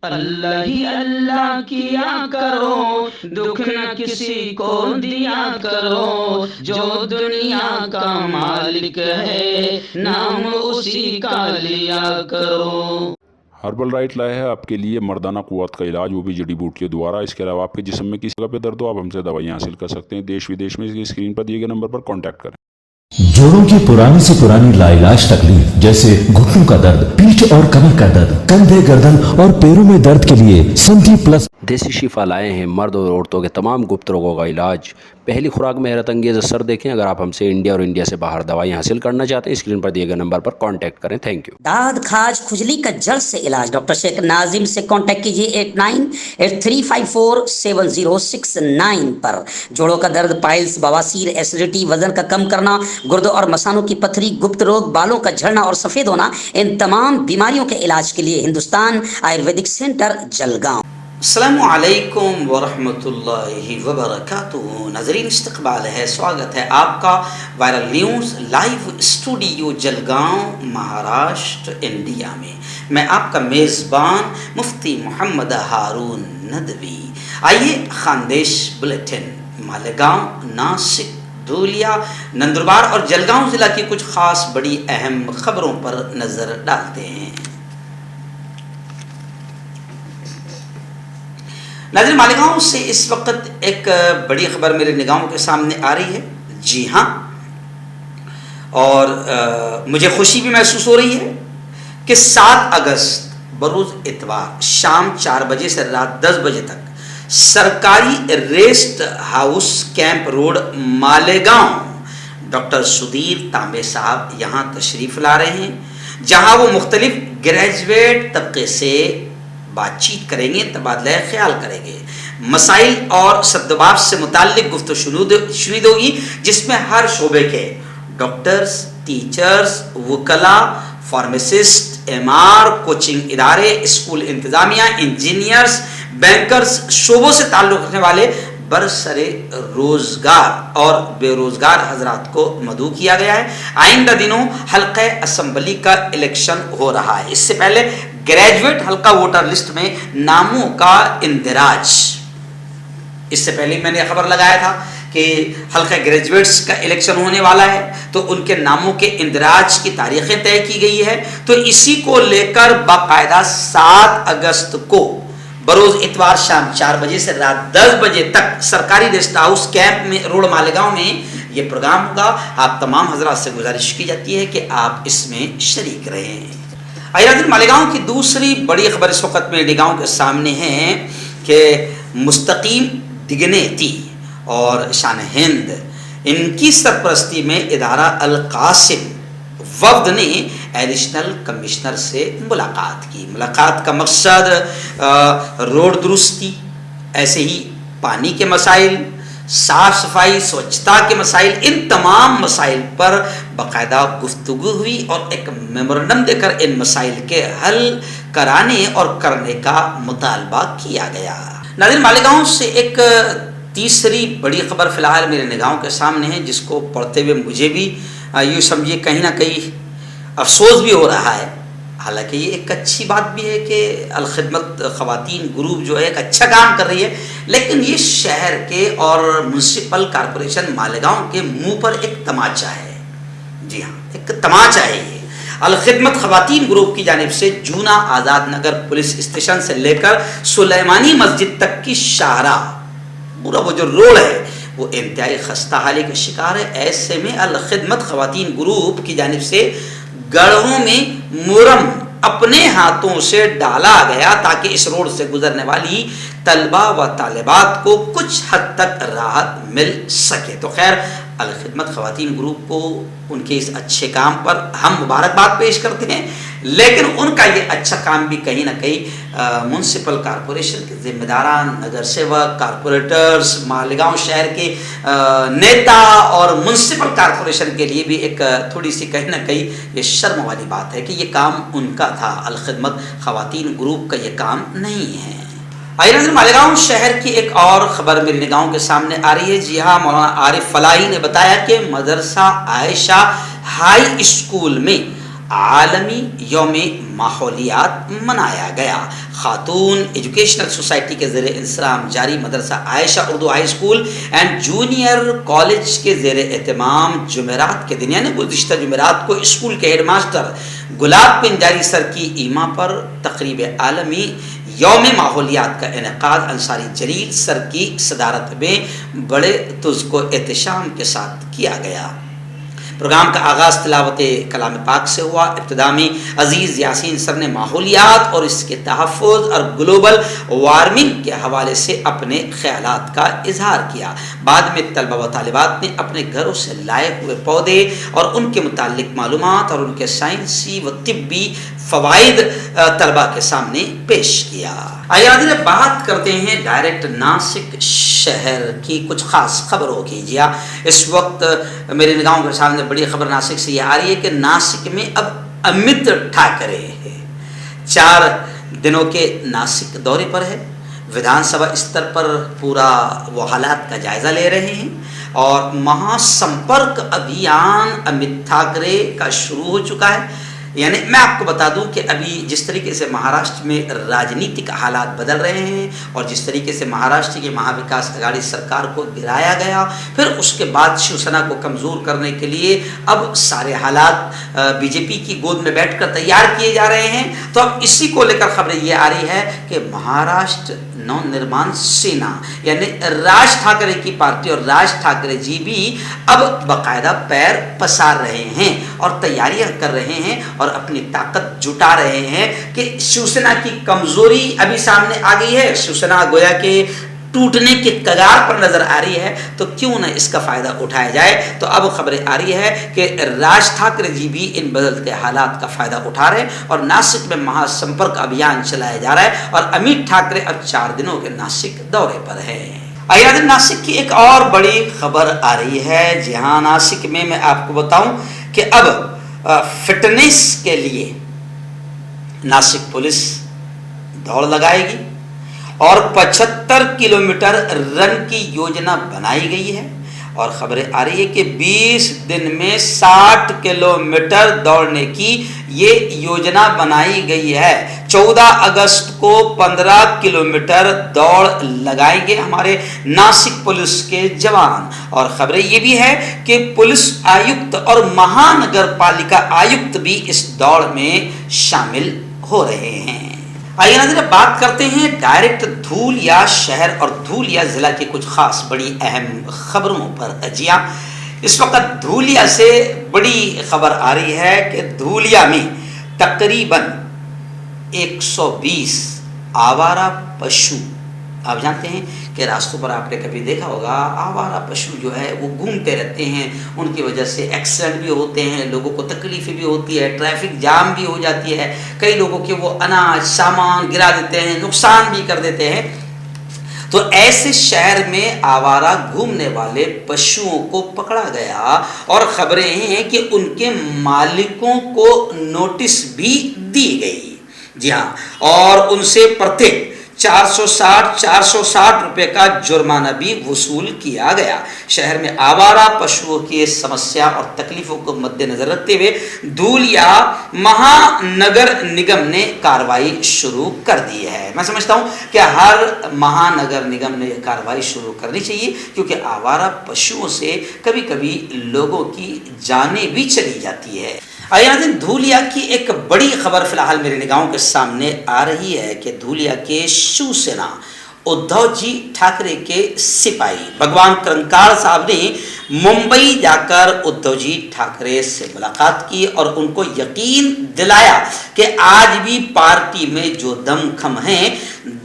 اللہ ہی اللہ کیا کرو، دکھ نہ کسی کو دیا کرو، جو دنیا کا مالک ہے نام اسی کا لیا کرو۔ ہربل رائٹ لائے ہے آپ کے لیے مردانہ قوت کا علاج، وہ بھی جڑی بوٹیوں دوارا۔ اس کے علاوہ آپ کے جسم میں کسی جگہ پہ درد ہو، آپ ہم سے دوائیاں حاصل کر سکتے ہیں دیش ودیش میں۔ اسکرین پر دیے گئے نمبر پر کانٹیکٹ کریں۔ جوڑوں کی پرانی سے پرانی لاعلاج تکلیف جیسے گھٹنوں کا درد، پیٹھ اور کمر کا درد، کندھے، گردن اور پیروں میں درد کے لیے سندھی پلس دیسی شفا لائے ہیں مرد اور عورتوں کے تمام گپت روگوں کا علاج۔ پہلی خوراک میں حیرت انگیز اثر دیکھیں۔ اگر آپ ہم سے انڈیا اور انڈیا سے باہر دوائیں حاصل کرنا چاہتے ہیں، اسکرین پر دیے گئے نمبر پر کانٹیکٹ کریں۔ Thank you. داد، کھاج، کھجلی کا جڑ سے علاج ڈاکٹر شیخ ناظم سے کانٹیکٹ کیجیے 8983547069 پر۔ جوڑوں کا درد، پائلس، بواسیر، ایسیڈیٹی، وزن کا کم کرنا، گردوں اور مثانوں کی پتھری، گپت روگ، بالوں کا جھڑنا اور سفید ہونا، ان تمام بیماریوں کے علاج کے لیے ہندوستان آیورویدک سینٹر جلگاؤں۔ السلام علیکم ورحمۃ اللہ وبرکاتہ۔ ناظرین، استقبال ہے، سواگت ہے آپ کا viral news live studio Jalgaon, Maharashtra, India میں۔ میں آپ کا میزبان مفتی محمد ہارون ندوی۔ آئیے خاندیش بلیٹن مالیگاؤں، ناسک، دھولیا، نندربار اور جلگاؤں ضلع کی کچھ خاص بڑی اہم خبروں پر نظر ڈالتے ہیں۔ ناظرین، مالیگاؤں سے اس وقت ایک بڑی خبر میرے نگاہوں کے سامنے آ رہی ہے۔ جی ہاں، اور مجھے خوشی بھی محسوس ہو رہی ہے کہ 7 اگست بروز اتوار شام 4 بجے سے رات 10 بجے تک سرکاری rest house camp road Malegaon doctor Sudheer تانبے صاحب یہاں تشریف لا رہے ہیں، جہاں وہ مختلف گریجویٹ طبقے سے بات چیت کریں گے، تبادلہ خیال کریں گے، مسائل اور سدباب سے متعلق گفتگو شنید ہوگی، جس میں ہر شعبے کے ڈاکٹرز، ٹیچرز، وکلاء، فارماسسٹ، ایم.آر، کوچنگ ادارے، اسکول انتظامیہ، انجینئرز، بینکرز، شعبوں سے تعلق رکھنے والے برسر روزگار اور بے روزگار حضرات کو مدعو کیا گیا ہے۔ آئندہ دنوں حلقہ اسمبلی کا الیکشن ہو رہا ہے۔ اس سے پہلے گریجویٹ حلقہ ووٹر لسٹ میں ناموں کا اندراج، اس سے پہلے میں نے خبر لگایا تھا کہ حلقہ گریجویٹس کا الیکشن ہونے والا ہے، تو ان کے ناموں کے اندراج کی تاریخیں طے کی گئی ہے۔ تو اسی کو لے کر باقاعدہ 7 اگست کو بروز اتوار شام 4 بجے سے رات 10 بجے تک سرکاری ریسٹ ہاؤس کیمپ میں روڈ مالیگاؤں میں یہ پروگرام ہوگا۔ آپ تمام حضرات سے گزارش کی جاتی ہے کہ آپ اس میں شریک رہیں۔ ناظرین، مالیگاؤں کی دوسری بڑی خبر اس وقت میرے نگاہوں کے سامنے ہے کہ مستقیم دگنیتی اور شان ہند، ان کی سرپرستی میں ادارہ القاسم وفد نے ایڈیشنل کمشنر سے ملاقات کی۔ ملاقات کا مقصد روڈ درستی، ایسے ہی پانی کے مسائل، صاف صفائی، سوچھتا کے مسائل، ان تمام مسائل پر باقاعدہ گفتگو ہوئی اور ایک میمورنڈم دے کر ان مسائل کے حل کرانے اور کرنے کا مطالبہ کیا گیا۔ ناظرین، مالیگاؤں سے ایک تیسری بڑی خبر فی الحال میرے نگاہوں کے سامنے ہے، جس کو پڑھتے ہوئے مجھے بھی یوں سمجھیے کہیں نہ کہیں افسوس بھی ہو رہا ہے۔ حالانکہ یہ ایک اچھی بات بھی ہے کہ الخدمت خواتین گروپ جو ہے ایک اچھا کام کر رہی ہے، لیکن یہ شہر کے اور میونسپل کارپوریشن مالیگاؤں کے منہ پر ایک تماچا ہے۔ جی ہاں، ایک تماچا ہے یہ۔ الخدمت خواتین گروپ کی جانب سے جونا آزاد نگر پولیس اسٹیشن سے لے کر سلیمانی مسجد تک کی شاہراہ، پورا وہ جو روڈ ہے وہ انتہائی خستہ حالی کا شکار ہے۔ ایسے میں الخدمت خواتین گروپ کی جانب سے گڑھوں میں مرم اپنے ہاتھوں سے ڈالا گیا تاکہ اس روڈ سے گزرنے والی طلبہ و طالبات کو کچھ حد تک راحت مل سکے۔ تو خیر، الخدمت خواتین گروپ کو ان کے اس اچھے کام پر ہم مبارکباد پیش کرتے ہیں، لیکن ان کا یہ اچھا کام بھی کہیں نہ کہیں میونسپل کارپوریشن کے ذمہ داران، نگر سیوک، کارپوریٹرز، مالیگاؤں شہر کے نیتا اور میونسپل کارپوریشن کے لیے بھی ایک تھوڑی سی کہیں نہ کہیں یہ شرم والی بات ہے کہ یہ کام ان کا تھا، الخدمت خواتین گروپ کا یہ کام نہیں ہے۔ مالیگاؤں شہر کی ایک اور خبر میری نگاہوں کے سامنے آ رہی ہے۔ جی ہاں، مولانا عارف فلاحی نے بتایا کہ مدرسہ عائشہ ہائی اسکول میں عالمی یوم ماحولیات منایا گیا۔ خاتون ایجوکیشنل سوسائٹی کے زیر انسرام جاری مدرسہ Ayesha Urdu high school and junior college کے زیر اہتمام جمعرات کے دن یعنی گزشتہ جمعرات کو اسکول کے ہیڈ ماسٹر گلاب پنجاری سر کی ایما پر تقریب عالمی یوم ماحولیات کا انعقاد انصاری جلیل سر کی صدارت میں بڑے تزک و احتشام کے ساتھ کیا گیا۔ پروگرام کا آغاز تلاوت کلام پاک سے ہوا۔ ابتدا میں عزیز یاسین سر نے ماحولیات اور اس کے تحفظ اور گلوبل وارمنگ کے حوالے سے اپنے خیالات کا اظہار کیا۔ بعد میں طلبہ و طالبات نے اپنے گھروں سے لائے ہوئے پودے اور ان کے متعلق معلومات اور ان کے سائنسی و طبی فوائد طلبہ کے سامنے پیش کیا۔ آئیے ناظرین بات کرتے ہیں ڈائریکٹ ناسک شہر کی کچھ خاص خبروں کی۔ جی ہاں، اس وقت میری نگاہوں کے سامنے بڑی خبر ناسک سے یہ آ رہی ہے کہ ناسک میں اب امت ٹھاکرے 4 دنوں کے ناسک دورے پر ہے۔ ودھان سبھا استر پر پورا وہ حالات کا جائزہ لے رہے ہیں اور مہا سمپرک ابھیان امت ٹھاکرے کا شروع ہو چکا ہے۔ یعنی میں آپ کو بتا دوں کہ ابھی جس طریقے سے مہاراشٹر میں راجنیتک حالات بدل رہے ہیں اور جس طریقے سے مہاراشٹر کی مہا وکاس اگاڑی سرکار کو گرایا گیا، پھر اس کے بعد شیو سینا کو کمزور کرنے کے لیے اب سارے حالات بی جے پی کی گود میں بیٹھ کر تیار کیے جا رہے ہیں۔ تو اب اسی کو لے کر خبریں یہ آ رہی ہے کہ مہاراشٹر نو نرمان سینا یعنی راج ٹھاکرے کی پارٹی اور راج ٹھاکرے جی بھی اب باقاعدہ پیر پسار رہے ہیں اور تیاریاں کر رہے ہیں اور اپنی طاقت جٹا رہے ہیں کہ شیو سینا کی کمزوری ابھی سامنے آ گئی ہے، شیو سینا گویا کہ ٹوٹنے کے کگار پر نظر آ رہی ہے، تو کیوں نہ اس کا فائدہ اٹھایا جائے۔ تو اب خبریں آ رہی ہے کہ راج ٹھاکرے جی بھی ان بدلتے حالات کا فائدہ اٹھا رہے ہیں اور ناسک میں مہا سمپرک ابھیان چلایا جا رہا ہے اور امت ٹھاکرے اب 4 دنوں کے ناسک دورے پر ہے۔ آئیے ناسک کی ایک اور بڑی خبر آ رہی ہے۔ جی ہاں، ناسک میں آپ کو بتاؤں کہ اب فٹنس کے لیے ناسک پولیس دوڑ لگائے گی اور 75 کلومیٹر رن کی یوجنا بنائی گئی ہے اور خبریں آ رہی ہے کہ 20 دن میں 60 کلومیٹر دوڑنے کی یہ یوجنا بنائی گئی ہے۔ 14 اگست کو 15 کلومیٹر دوڑ لگائیں گے ہمارے ناسک پولیس کے جوان اور خبریں یہ بھی ہے کہ پولیس آیکت اور مہانگر پالیکا آیکت بھی اس دوڑ میں شامل ہو رہے ہیں۔ آئیے ناظرین بات کرتے ہیں ڈائریکٹ دھولیا شہر اور دھولیا ضلع کی کچھ خاص بڑی اہم خبروں پر۔ جی ہاں، اس وقت دھولیا سے بڑی خبر آ رہی ہے کہ دھولیا میں تقریباً 120 آوارہ پشو، آپ جانتے ہیں کہ راستوں پر آپ نے کبھی دیکھا ہوگا آوارہ پشو جو ہے وہ گھومتے رہتے ہیں، ان کی وجہ سے ایکسیڈنٹ بھی ہوتے ہیں، لوگوں کو تکلیفیں بھی ہوتی ہے، ٹریفک جام بھی ہو جاتی ہے، کئی لوگوں کے وہ اناج سامان گرا دیتے ہیں، نقصان بھی کر دیتے ہیں۔ تو ایسے شہر میں آوارہ گھومنے والے پشوؤں کو پکڑا گیا اور خبریں ہیں کہ ان کے مالکوں کو نوٹس بھی دی گئی۔ جی ہاں، اور ان سے پرتیک 460 روپے کا جرمانہ بھی وصول کیا گیا۔ شہر میں آوارہ پشوؤں کی سمسیا اور تکلیفوں کو مد نظر رکھتے ہوئے دھولیا مہانگر نگم نے کارروائی شروع کر دی ہے۔ میں سمجھتا ہوں کہ ہر مہانگر نگم نے یہ کارروائی شروع کرنی چاہیے کیونکہ آوارہ پشوؤں سے کبھی کبھی لوگوں کی جانیں بھی چلی جاتی ہے۔ آئیے ناظرین دھولیا کی ایک بڑی خبر فی الحال میری نگاہوں کے سامنے آ رہی ہے کہ دھولیا کے شیو سینا ادھو جی ٹھاکرے کے سپاہی بھگوان کرنکال صاحب نے ممبئی جا کر ادھو جی ٹھاکرے سے ملاقات کی اور ان کو یقین دلایا کہ آج بھی پارٹی میں جو دم خم ہیں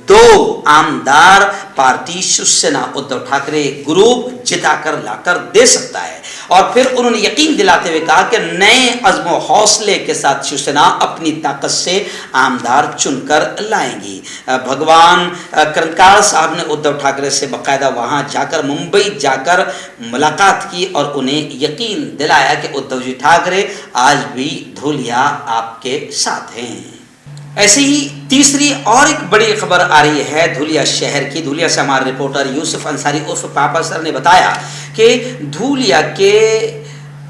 2 آمدار پارٹی شیو سینا ادھو ٹھاکرے گروپ جتا کر لا کر دے سکتا ہے۔ اور پھر انہوں نے یقین دلاتے ہوئے کہا کہ نئے عزم و حوصلے کے ساتھ شیو سینا اپنی طاقت سے آمدار چن کر لائیں گی۔ بھگوان کرنکال صاحب نے ادھو ٹھاکرے سے باقاعدہ وہاں جا کر ممبئی جا کر ملاقات کی اور انہیں یقین دلایا کہ ادھو جی ٹھاکرے آج بھی دھولیا آپ کے ساتھ ہیں۔ ایسے ہی تیسری اور ایک بڑی خبر آ رہی ہے دھولیا شہر کی۔ دھولیا سے ہمارے رپورٹر یوسف انصاری عرف پاپا سر نے بتایا کہ دھولیا کے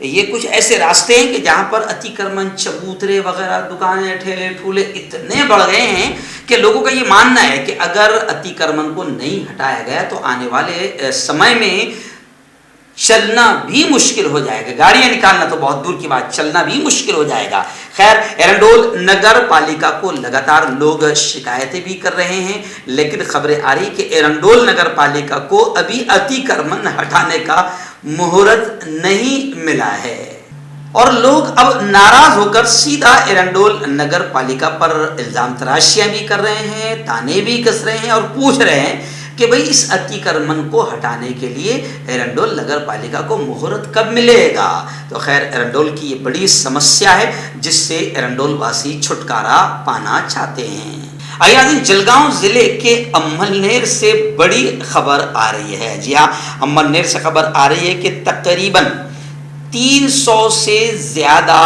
یہ کچھ ایسے راستے ہیں کہ جہاں پر اتیکرمن چبوترے وغیرہ دکانیں ٹھیلے ٹھولے اتنے بڑھ گئے ہیں کہ لوگوں کا یہ ماننا ہے کہ اگر اتیکرمن کو نہیں ہٹایا گیا تو آنے والے سمے میں چلنا بھی مشکل ہو جائے گا، گاڑیاں نکالنا تو بہت دور کی بات، چلنا بھی مشکل ہو جائے گا۔ خیر، ایرنڈول نگر پالیکا کو لگاتار لوگ شکایتیں بھی کر رہے ہیں، لیکن خبریں آ رہی کہ ایرنڈول نگر پالیکا کو ابھی اتیکرمن ہٹانے کا مہورت نہیں ملا ہے، اور لوگ اب ناراض ہو کر سیدھا ایرنڈول نگر پالیکا پر الزام تراشیاں بھی کر رہے ہیں، تانے بھی کس رہے ہیں اور پوچھ رہے ہیں کہ بھئی اس اتیکرمن کو ہٹانے کے لیے ایرنڈول نگر پالیکا کو مہورت کب ملے گا۔ تو خیر، ایرنڈول کی یہ بڑی سمسیا ہے جس سے ایرنڈول واسی چھٹکارا پانا چاہتے ہیں۔ آئیے ناظرین، جلگاؤں ضلع کے املنیر سے بڑی خبر آ رہی ہے۔ جی ہاں، املنیر سے خبر آ رہی ہے کہ تقریباً 300 سے زیادہ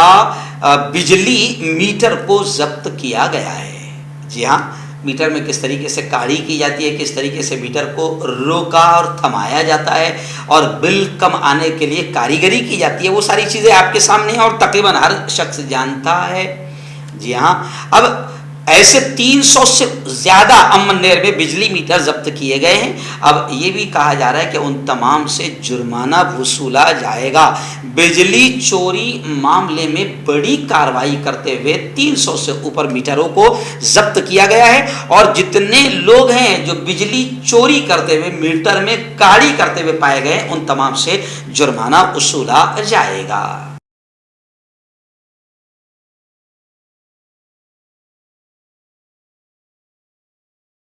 بجلی میٹر کو ضبط کیا گیا ہے۔ جی ہاں، میٹر میں کس طریقے سے کاڑھی کی جاتی ہے، کس طریقے سے میٹر کو روکا اور تھمایا جاتا ہے اور بل کم آنے کے لیے کاریگری کی جاتی ہے، وہ ساری چیزیں آپ کے سامنے ہیں اور تقریباً ہر شخص جانتا ہے۔ جی ہاں، اب ایسے 300 سے زیادہ املنیر میں بجلی میٹر ضبط کیے گئے ہیں۔ اب یہ بھی کہا جا رہا ہے کہ ان تمام سے جرمانہ وصولا جائے گا۔ بجلی چوری معاملے میں بڑی کارروائی کرتے ہوئے 300 سے اوپر میٹروں کو ضبط کیا گیا ہے، اور جتنے لوگ ہیں جو بجلی چوری کرتے ہوئے میٹر میں کاڑھی کرتے ہوئے پائے گئے ان تمام سے جرمانہ وصولا جائے گا۔